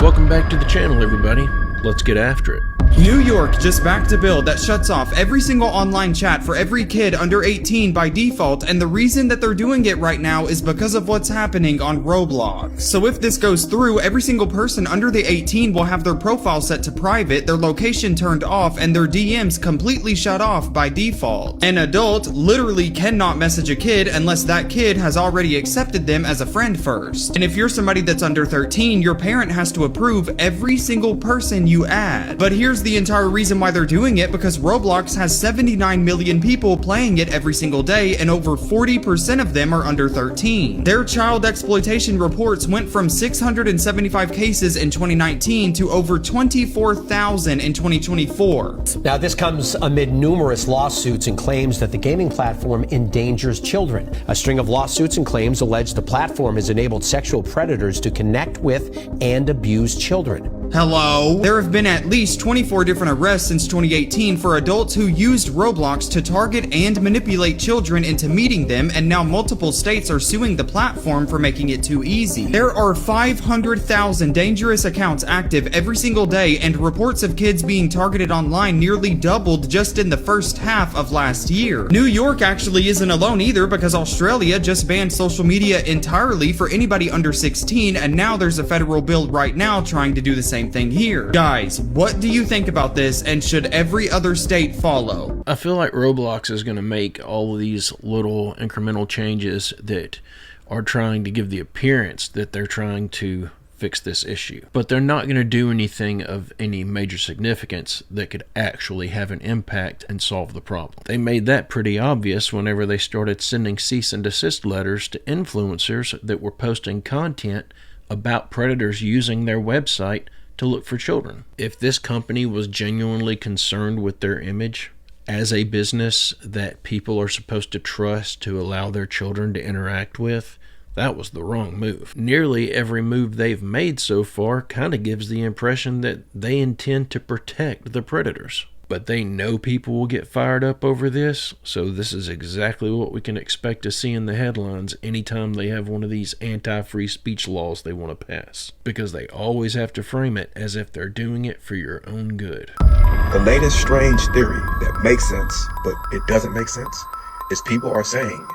Welcome back to the channel, everybody. Let's get after it. New York just backed a bill that shuts off every single online chat for every kid under 18 by default, and the reason that they're doing it right now is because of what's happening on Roblox. So if this goes through, every single person under the 18 will have their profile set to private, their location turned off, and their DMs completely shut off by default. An adult literally cannot message a kid unless that kid has already accepted them as a friend first. And if you're somebody that's under 13, your parent has to approve every single person you add. But here's the entire reason why they're doing it, because Roblox has 79 million people playing it every single day, and over 40% of them are under 13. Their child exploitation reports went from 675 cases in 2019 to over 24,000 in 2024. Now, this comes amid numerous lawsuits and claims that the gaming platform endangers children. A string of lawsuits and claims allege the platform has enabled sexual predators to connect with and abuse children. Hello? There have been at least 24 different arrests since 2018 for adults who used Roblox to target and manipulate children into meeting them, and now multiple states are suing the platform for making it too easy. There are 500,000 dangerous accounts active every single day, and reports of kids being targeted online nearly doubled just in the first half of last year. New York actually isn't alone either, because Australia just banned social media entirely for anybody under 16, and now there's a federal bill right now trying to do the same thing here. Guys, what do you think about this, and should every other state follow? I feel like Roblox is going to make all of these little incremental changes that are trying to give the appearance that they're trying to fix this issue. But they're not going to do anything of any major significance that could actually have an impact and solve the problem. They made that pretty obvious whenever they started sending cease and desist letters to influencers that were posting content about predators using their website to look for children. If this company was genuinely concerned with their image as a business that people are supposed to trust to allow their children to interact with, that was the wrong move. Nearly every move they've made so far kind of gives the impression that they intend to protect the predators. But they know people will get fired up over this, so this is exactly what we can expect to see in the headlines anytime they have one of these anti-free speech laws they want to pass. Because they always have to frame it as if they're doing it for your own good. The latest strange theory that makes sense, but it doesn't make sense, is people are saying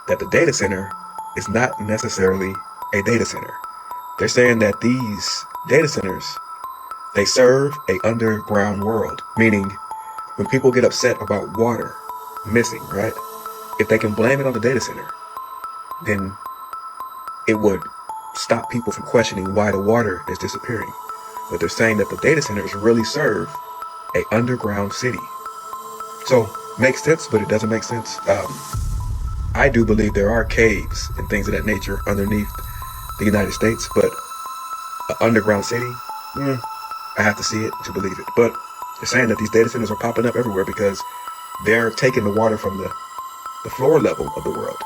that the data center is not necessarily a data center. They're saying that these data centers, they serve a underground world, meaning when people get upset about water missing, right? If they can blame it on the data center, then it would stop people from questioning why the water is disappearing. But they're saying that the data centers really serve a underground city. So, makes sense, but it doesn't make sense. I do believe there are caves and things of that nature underneath the United States, but an underground city, I have to see it to believe it. But they're saying that these data centers are popping up everywhere because they're taking the water from the floor level of the world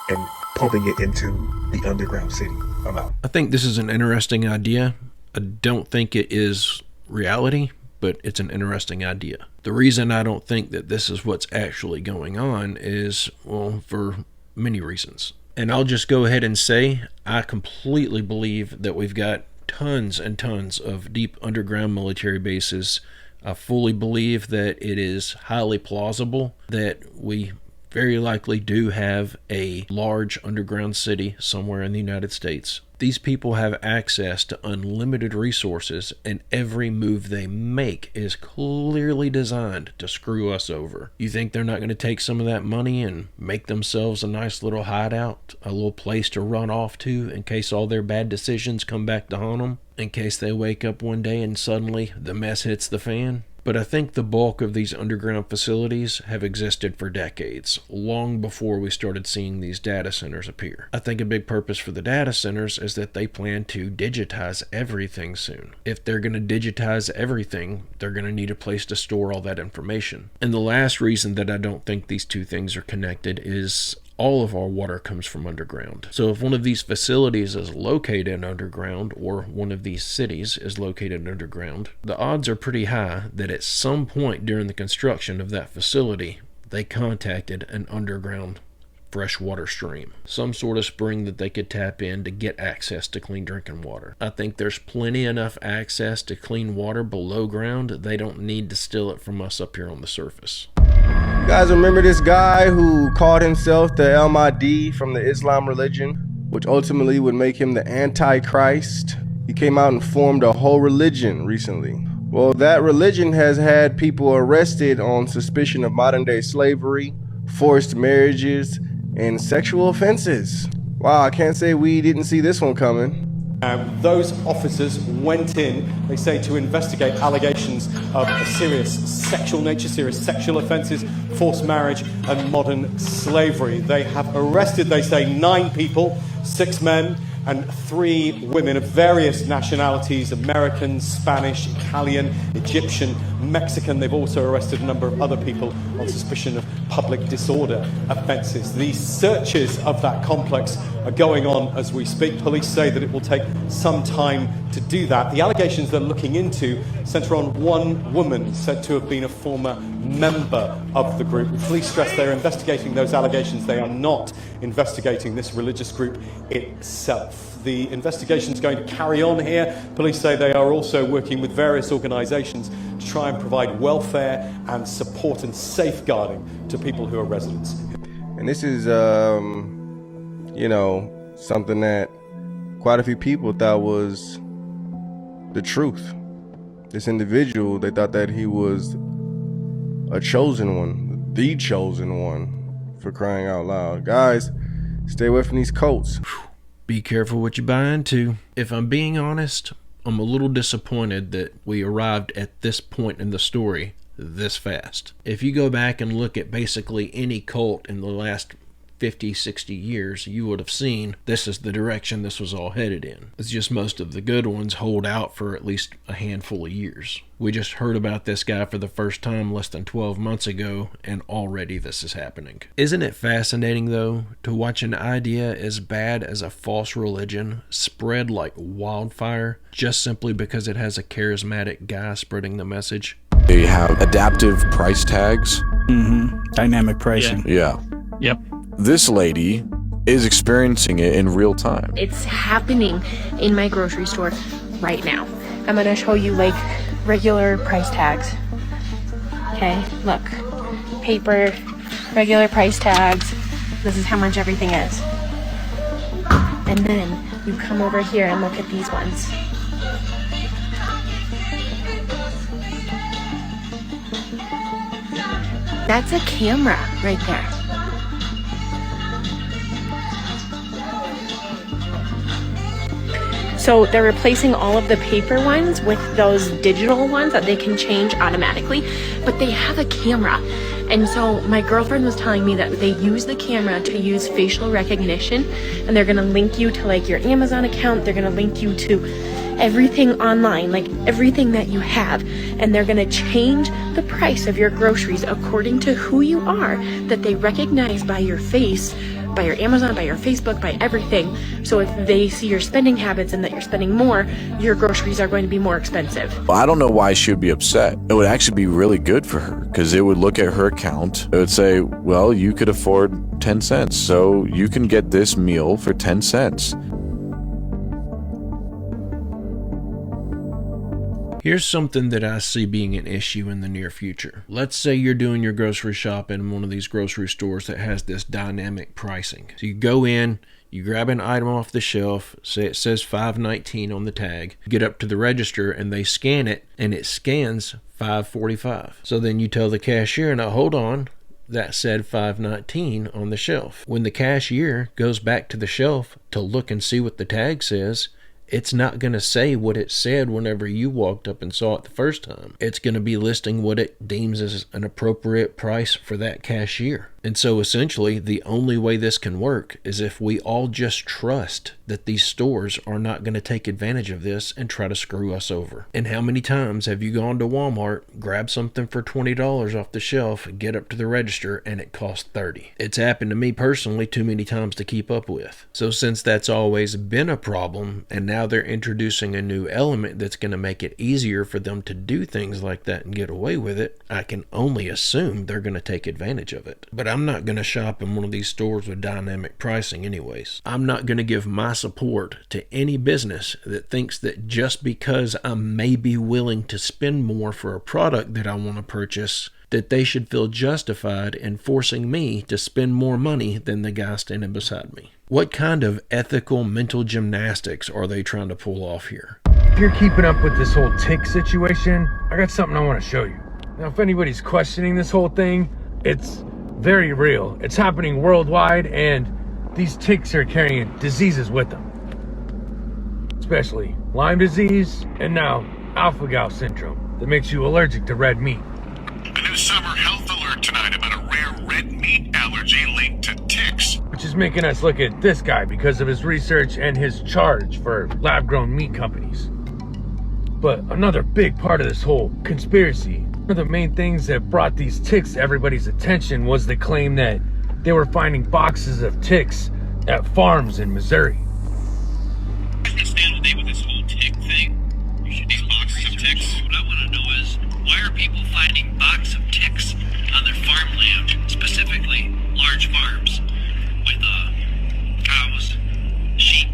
and pumping it into the underground city. I'm out. I think this is an interesting idea. I don't think it is reality, but it's an interesting idea. The reason I don't think that this is what's actually going on is, well, for many reasons. And I'll just go ahead and say I completely believe that we've got tons and tons of deep underground military bases. I fully believe that it is highly plausible that we very likely do have a large underground city somewhere in the United States. These people have access to unlimited resources, and every move they make is clearly designed to screw us over. You think they're not going to take some of that money and make themselves a nice little hideout, a little place to run off to in case all their bad decisions come back to haunt them, in case they wake up one day and suddenly the mess hits the fan? But I think the bulk of these underground facilities have existed for decades, long before we started seeing these data centers appear. I think a big purpose for the data centers is that they plan to digitize everything soon. If they're going to digitize everything, they're going to need a place to store all that information. And the last reason that I don't think these two things are connected is all of our water comes from underground. So if one of these facilities is located underground, or one of these cities is located underground, the odds are pretty high that at some point during the construction of that facility, they contacted an underground freshwater stream, some sort of spring that they could tap in to get access to clean drinking water. I think there's plenty enough access to clean water below ground. They don't need to steal it from us up here on the surface. You guys remember this guy who called himself the El Mahdi from the Islam religion, which ultimately would make him the Antichrist? He came out and formed a whole religion recently. Well, that religion has had people arrested on suspicion of modern-day slavery, forced marriages, and sexual offenses. Wow, I can't say we didn't see this one coming. Those officers went in, they say, to investigate allegations of a serious sexual nature, serious sexual offences, forced marriage and modern slavery. They have arrested, they say, 9 people, 6 men and 3 women of various nationalities: American, Spanish, Italian, Egyptian, Mexican. They've also arrested a number of other people on suspicion of public disorder offences. The searches of that complex are going on as we speak. Police say that it will take some time to do that. The allegations they're looking into centre on one woman said to have been a former member of the group. The police stress they're investigating those allegations. They are not investigating this religious group itself. The investigation is going to carry on here. Police say they are also working with various organisations to try and provide welfare and support and safeguarding to people who are residents. And this is, something that quite a few people thought was the truth. This individual, they thought that he was a chosen one, the chosen one, for crying out loud. Guys, stay away from these cults. Be careful what you buy into. If I'm being honest, I'm a little disappointed that we arrived at this point in the story this fast. If you go back and look at basically any cult in the last 50, 60 years, you would have seen this is the direction this was all headed in. It's just most of the good ones hold out for at least a handful of years. We just heard about this guy for the first time less than 12 months ago, and already this is happening. Isn't it fascinating, though, to watch an idea as bad as a false religion spread like wildfire just simply because it has a charismatic guy spreading the message? They have adaptive price tags. Dynamic pricing. Yeah. Yep. This lady is experiencing it in real time. It's happening in my grocery store right now. I'm gonna show you like regular price tags. Okay, look. Paper, regular price tags. This is how much everything is. And then you come over here and look at these ones. That's a camera right there. So they're replacing all of the paper ones with those digital ones that they can change automatically, but they have a camera. And so my girlfriend was telling me that they use the camera to use facial recognition, and they're gonna link you to like your Amazon account, they're gonna link you to everything online, like everything that you have, and they're gonna change the price of your groceries according to who you are, that they recognize by your face, by your Amazon, by your Facebook, by everything. So if they see your spending habits and that you're spending more, your groceries are going to be more expensive. Well, I don't know why she would be upset. It would actually be really good for her, because it would look at her account. It would say, well, you could afford 10 cents, so you can get this meal for 10 cents. Here's something that I see being an issue in the near future. Let's say you're doing your grocery shopping in one of these grocery stores that has this dynamic pricing. So you go in, you grab an item off the shelf, say it says $5.19 on the tag, get up to the register and they scan it, and it scans $5.45. So then you tell the cashier, now hold on, that said $5.19 on the shelf. When the cashier goes back to the shelf to look and see what the tag says, it's not going to say what it said whenever you walked up and saw it the first time. It's going to be listing what it deems as an appropriate price for that cashier. And so essentially, the only way this can work is if we all just trust that these stores are not going to take advantage of this and try to screw us over. And how many times have you gone to Walmart, grab something for $20 off the shelf, get up to the register, and it costs $30? It's happened to me personally too many times to keep up with. So since that's always been a problem, and now they're introducing a new element that's going to make it easier for them to do things like that and get away with it, I can only assume they're going to take advantage of it. But I'm not going to shop in one of these stores with dynamic pricing anyways. I'm not going to give my support to any business that thinks that just because I may be willing to spend more for a product that I want to purchase, that they should feel justified in forcing me to spend more money than the guy standing beside me. What kind of ethical mental gymnastics are they trying to pull off here? If you're keeping up with this whole tick situation, I got something I want to show you. Now, if anybody's questioning this whole thing, it's very real. It's happening worldwide, and these ticks are carrying diseases with them. Especially Lyme disease, and now alpha-gal syndrome that makes you allergic to red meat. A new summer health alert tonight about a rare red meat allergy linked to ticks. Which is making us look at this guy because of his research and his charge for lab-grown meat companies. But another big part of this whole conspiracy, one of the main things that brought these ticks to everybody's attention was the claim that they were finding boxes of ticks at farms in Missouri. I can stand today with this whole tick thing. These boxes of ticks. What I want to know is, why are people finding boxes of ticks on their farmland, specifically large farms with cows, sheep?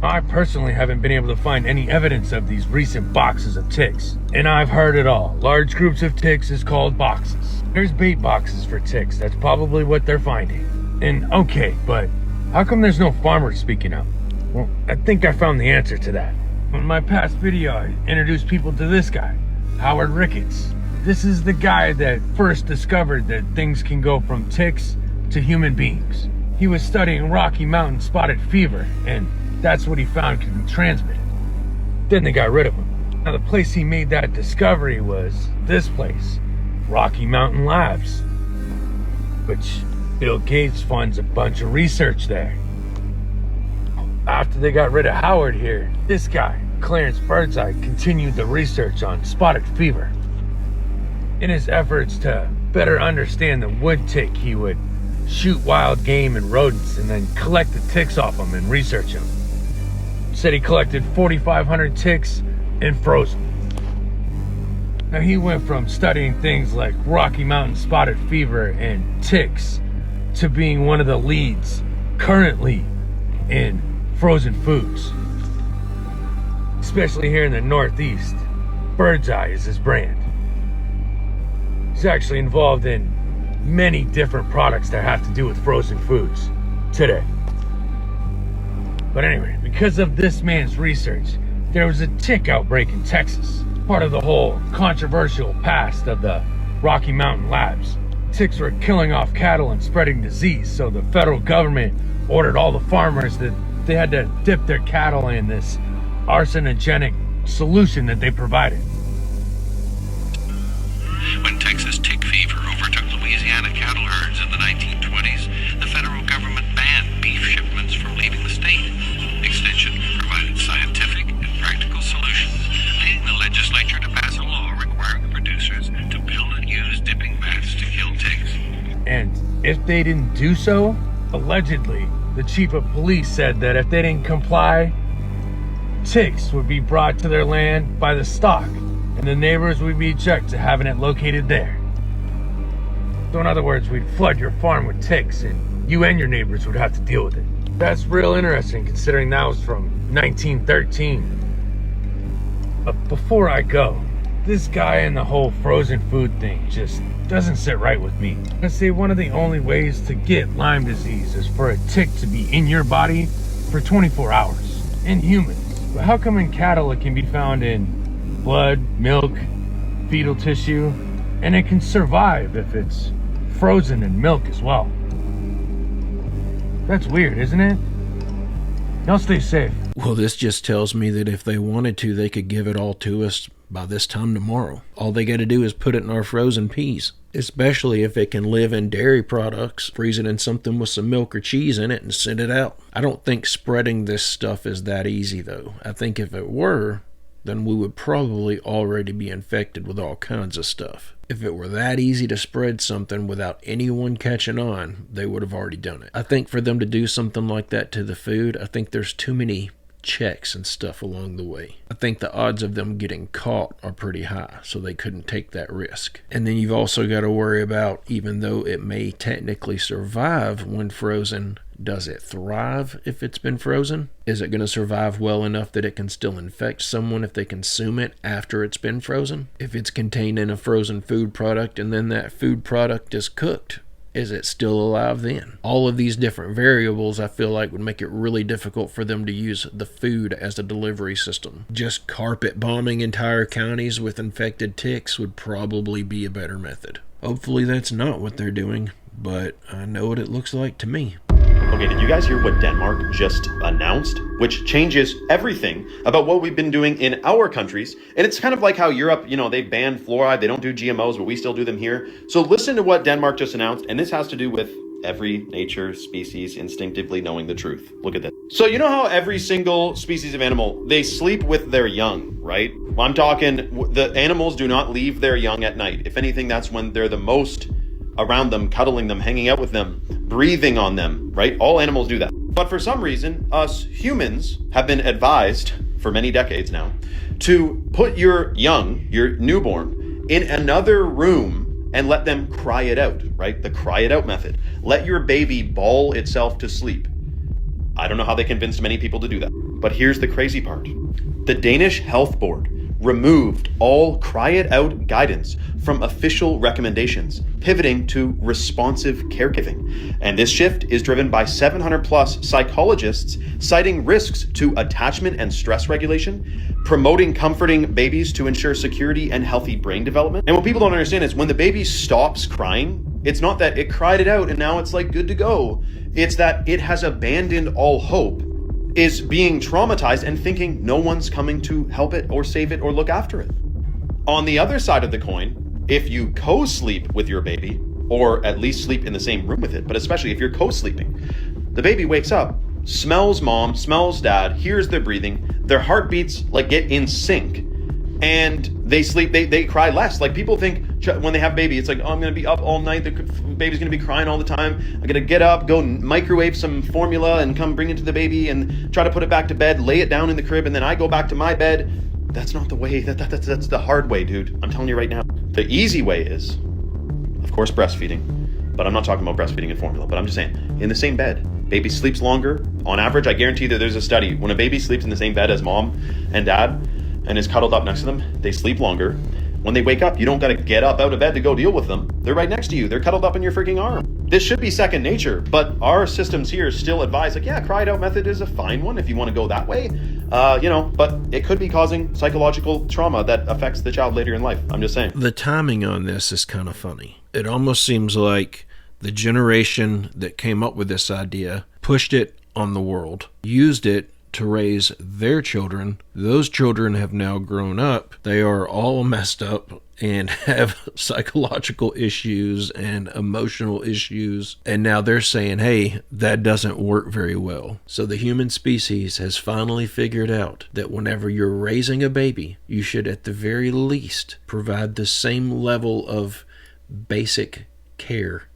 I personally haven't been able to find any evidence of these recent boxes of ticks. And I've heard it all. Large groups of ticks is called boxes. There's bait boxes for ticks. That's probably what they're finding. And okay, but how come there's no farmers speaking up? Well, I think I found the answer to that. In my past video, I introduced people to this guy, Howard Ricketts. This is the guy that first discovered that things can go from ticks to human beings. He was studying Rocky Mountain spotted fever, and that's what he found could be transmitted. Then they got rid of him. Now the place he made that discovery was this place, Rocky Mountain Labs, which Bill Gates funds a bunch of research there. After they got rid of Howard here, this guy, Clarence Birdseye, continued the research on spotted fever. In his efforts to better understand the wood tick, he would shoot wild game and rodents and then collect the ticks off them and research them. Said he collected 4,500 ticks and froze them. Now he went from studying things like Rocky Mountain spotted fever and ticks to being one of the leads currently in frozen foods. Especially here in the Northeast, Birdseye is his brand. He's actually involved in many different products that have to do with frozen foods today. But anyway, because of this man's research, there was a tick outbreak in Texas, part of the whole controversial past of the Rocky Mountain Labs. Ticks were killing off cattle and spreading disease, so the federal government ordered all the farmers that they had to dip their cattle in this arsonogenic solution that they provided. When Texas tick fever overtook Louisiana cattle herds in the 1920s, the federal government banned beef shipments from leaving the state. Extension provided scientific and practical solutions, leading the legislature to pass a law requiring producers to build and use dipping baths to kill ticks. And if they didn't do so, allegedly, the chief of police said that if they didn't comply, ticks would be brought to their land by the stock, and the neighbors would be checked to having it located there. So in other words, we'd flood your farm with ticks, and you and your neighbors would have to deal with it. That's real interesting, considering that was from 1913. But before I go, this guy and the whole frozen food thing just doesn't sit right with me. I say one of the only ways to get Lyme disease is for a tick to be in your body for 24 hours, in humans. But how come in cattle it can be found in blood, milk, fetal tissue, and it can survive if it's frozen in milk as well? That's weird, isn't it? Y'all stay safe. Well, this just tells me that if they wanted to, they could give it all to us by this time tomorrow. All they got to do is put it in our frozen peas, especially if it can live in dairy products. Freeze it in something with some milk or cheese in it and send it out. I don't think spreading this stuff is that easy, though. I think if it were, then we would probably already be infected with all kinds of stuff. If it were that easy to spread something without anyone catching on, they would have already done it. I think for them to do something like that to the food, I think there's too many checks and stuff along the way. I think the odds of them getting caught are pretty high, so they couldn't take that risk. And then you've also got to worry about, even though it may technically survive when frozen, does it thrive if it's been frozen? Is it going to survive well enough that it can still infect someone if they consume it after it's been frozen? If it's contained in a frozen food product and then that food product is cooked, is it still alive then? All of these different variables I feel like would make it really difficult for them to use the food as a delivery system. Just carpet bombing entire counties with infected ticks would probably be a better method. Hopefully that's not what they're doing, but I know what it looks like to me. Okay, did you guys hear what Denmark just announced? Which changes everything about what we've been doing in our countries. And it's kind of like how Europe, they ban fluoride, they don't do GMOs, but we still do them here. So listen to what Denmark just announced, and this has to do with every nature species instinctively knowing the truth. Look at this. So you know how every single species of animal, they sleep with their young, right? Well, I'm talking, the animals do not leave their young at night. If anything, that's when they're the most around them, cuddling them, hanging out with them, breathing on them, right? All animals do that. But for some reason, us humans have been advised for many decades now to put your young, your newborn, in another room and let them cry it out, right? The cry it out method. Let your baby bawl itself to sleep. I don't know how they convinced many people to do that. But here's the crazy part. The Danish Health Board removed all cry it out guidance from official recommendations, pivoting to responsive caregiving. And this shift is driven by 700 plus psychologists citing risks to attachment and stress regulation, promoting comforting babies to ensure security and healthy brain development. And what people don't understand is when the baby stops crying, it's not that it cried it out and now it's like good to go. It's that it has abandoned all hope, is being traumatized and thinking no one's coming to help it or save it or look after it. On the other side of the coin, if you co-sleep with your baby, or at least sleep in the same room with it, but especially if you're co-sleeping, the baby wakes up, smells mom, smells dad, hears their breathing, their heartbeats like get in sync, and they sleep, they cry less. Like people think when they have baby, it's like, oh, I'm going to be up all night, the baby's going to be crying all the time, I'm going to get up, go microwave some formula and come bring it to the baby and try to put it back to bed, lay it down in the crib, and then I go back to my bed. That's not the way, that's the hard way, dude. I'm telling you right now. The easy way is, of course, breastfeeding, but I'm not talking about breastfeeding and formula, but I'm just saying, in the same bed, baby sleeps longer. On average, I guarantee that there's a study, when a baby sleeps in the same bed as mom and dad and is cuddled up next to them, they sleep longer. When they wake up, you don't got to get up out of bed to go deal with them. They're right next to you. They're cuddled up in your freaking arm. This should be second nature, but our systems here still advise, like, yeah, cry it out method is a fine one if you want to go that way. But it could be causing psychological trauma that affects the child later in life. I'm just saying. The timing on this is kind of funny. It almost seems like the generation that came up with this idea pushed it on the world, used it to raise their children. Those children have now grown up. They are all messed up and have psychological issues and emotional issues. And now they're saying, hey, that doesn't work very well. So the human species has finally figured out that whenever you're raising a baby, you should at the very least provide the same level of basic care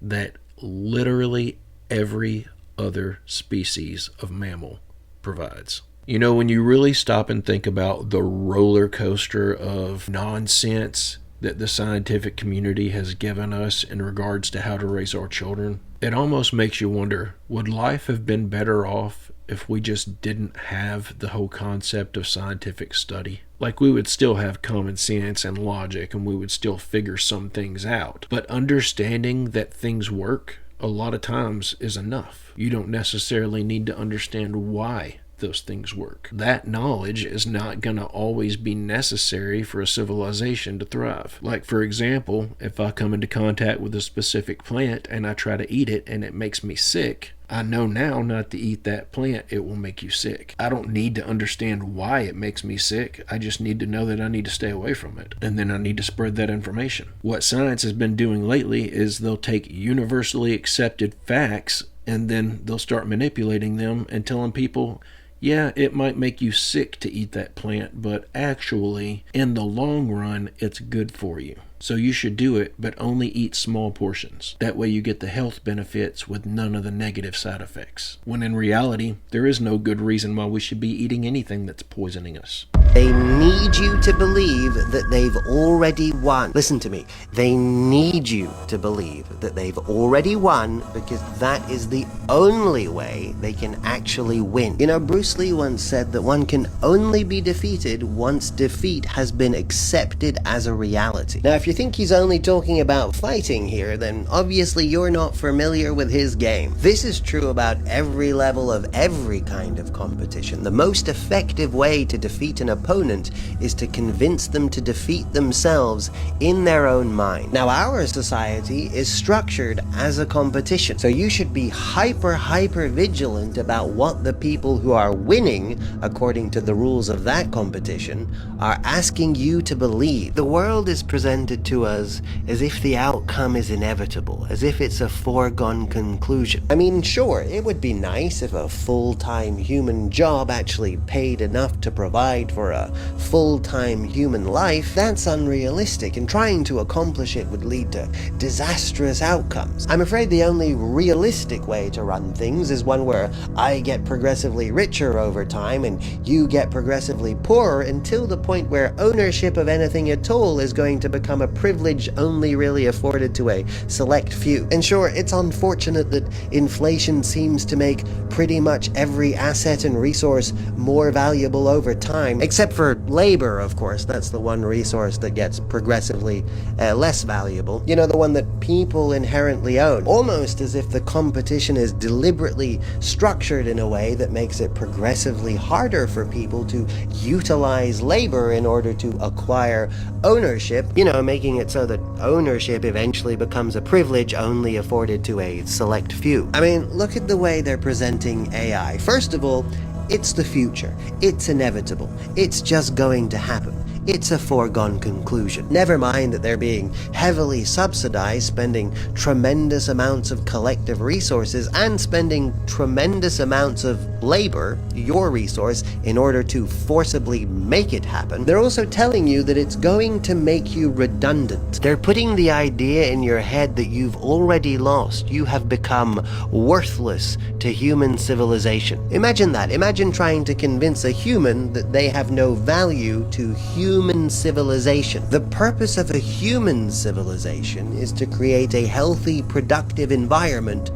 that literally every other species of mammal provides. You know, when you really stop and think about the roller coaster of nonsense that the scientific community has given us in regards to how to raise our children, it almost makes you wonder, would life have been better off if we just didn't have the whole concept of scientific study? Like, we would still have common sense and logic, and we would still figure some things out. But understanding that things work a lot of times is enough. You don't necessarily need to understand why those things work. That knowledge is not going to always be necessary for a civilization to thrive. Like, for example, if I come into contact with a specific plant and I try to eat it and it makes me sick, I know now not to eat that plant. It will make you sick. I don't need to understand why it makes me sick. I just need to know that I need to stay away from it. And then I need to spread that information. What science has been doing lately is they'll take universally accepted facts and then they'll start manipulating them and telling people, yeah, it might make you sick to eat that plant, but actually, in the long run, it's good for you. So you should do it, but only eat small portions. That way you get the health benefits with none of the negative side effects. When in reality, there is no good reason why we should be eating anything that's poisoning us. They need you to believe that they've already won. Listen to me. They need you to believe that they've already won, because that is the only way they can actually win. You know, Bruce Lee once said that one can only be defeated once defeat has been accepted as a reality. Now, if you think he's only talking about fighting here, then obviously you're not familiar with his game. This is true about every level of every kind of competition. The most effective way to defeat an opponent is to convince them to defeat themselves in their own mind. Now, our society is structured as a competition, so you should be hyper vigilant about what the people who are winning, according to the rules of that competition, are asking you to believe. The world is presented to us as if the outcome is inevitable, as if it's a foregone conclusion. I mean, sure, it would be nice if a full-time human job actually paid enough to provide for a full-time human life. That's unrealistic, and trying to accomplish it would lead to disastrous outcomes. I'm afraid the only realistic way to run things is one where I get progressively richer over time and you get progressively poorer, until the point where ownership of anything at all is going to become a privilege only really afforded to a select few. And sure, it's unfortunate that inflation seems to make pretty much every asset and resource more valuable over time, except for labor, of course. That's the one resource that gets progressively less valuable. You know, the one that people inherently own. Almost as if the competition is deliberately structured in a way that makes it progressively harder for people to utilize labor in order to acquire ownership, you know, making it so that ownership eventually becomes a privilege only afforded to a select few. I mean, look at the way they're presenting AI. First of all, it's the future. It's inevitable. It's just going to happen. It's a foregone conclusion. Never mind that they're being heavily subsidized, spending tremendous amounts of collective resources and spending tremendous amounts of labor, your resource, in order to forcibly make it happen. They're also telling you that it's going to make you redundant. They're putting the idea in your head that you've already lost. You have become worthless to human civilization. Imagine that. Imagine trying to convince a human that they have no value to human civilization. The purpose of a human civilization is to create a healthy, productive environment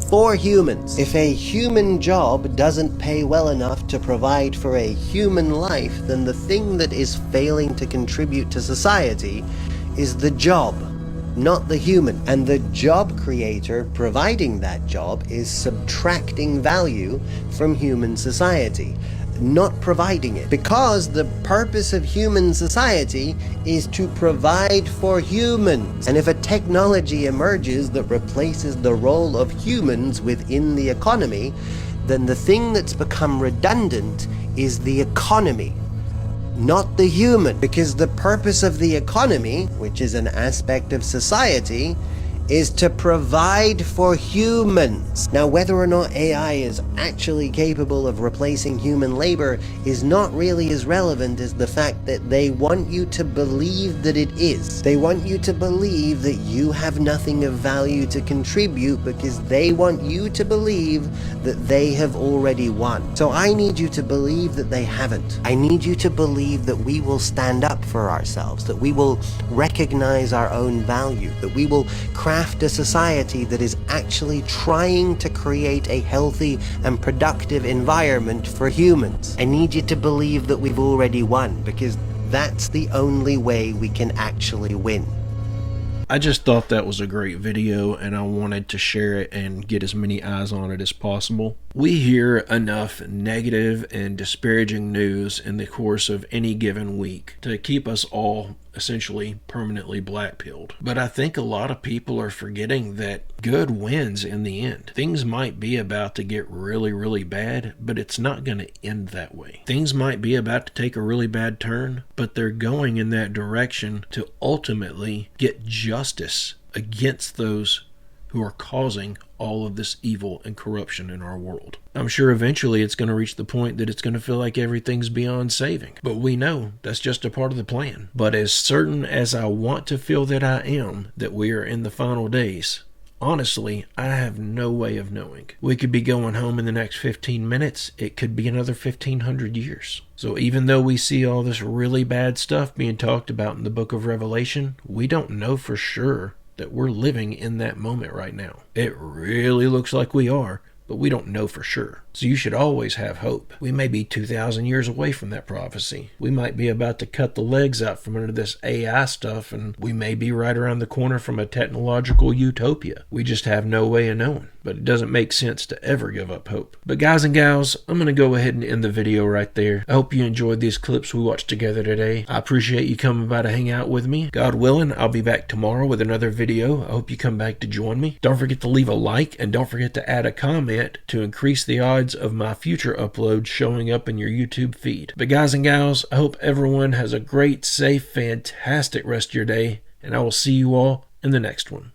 for humans. If a human job doesn't pay well enough to provide for a human life, then the thing that is failing to contribute to society is the job, not the human. And the job creator providing that job is subtracting value from human society, not providing it. Because the purpose of human society is to provide for humans. And if a technology emerges that replaces the role of humans within the economy, then the thing that's become redundant is the economy, not the human. Because the purpose of the economy, which is an aspect of society, is to provide for humans. Now, whether or not AI is actually capable of replacing human labor is not really as relevant as the fact that they want you to believe that it is. They want you to believe that you have nothing of value to contribute, because they want you to believe that they have already won. So I need you to believe that they haven't. I need you to believe that we will stand up for ourselves, that we will recognize our own value, that we will craft a society that is actually trying to create a healthy and productive environment for humans. I need you to believe that we've already won, because that's the only way we can actually win. I just thought that was a great video, and I wanted to share it and get as many eyes on it as possible. We hear enough negative and disparaging news in the course of any given week to keep us all essentially permanently black-pilled. But I think a lot of people are forgetting that good wins in the end. Things might be about to get really, really bad, but it's not going to end that way. Things might be about to take a really bad turn, but they're going in that direction to ultimately get justice against those who are causing all of this evil and corruption in our world. I'm sure eventually it's going to reach the point that it's going to feel like everything's beyond saving. But we know that's just a part of the plan. But as certain as I want to feel that I am, that we are in the final days, honestly, I have no way of knowing. We could be going home in the next 15 minutes. It could be another 1,500 years. So even though we see all this really bad stuff being talked about in the book of Revelation, we don't know for sure that we're living in that moment right now. It really looks like we are, but we don't know for sure. So you should always have hope. We may be 2,000 years away from that prophecy. We might be about to cut the legs out from under this AI stuff, and we may be right around the corner from a technological utopia. We just have no way of knowing. But it doesn't make sense to ever give up hope. But guys and gals, I'm going to go ahead and end the video right there. I hope you enjoyed these clips we watched together today. I appreciate you coming by to hang out with me. God willing, I'll be back tomorrow with another video. I hope you come back to join me. Don't forget to leave a like, and don't forget to add a comment to increase the odds of my future uploads showing up in your YouTube feed. But guys and gals, I hope everyone has a great, safe, fantastic rest of your day, and I will see you all in the next one.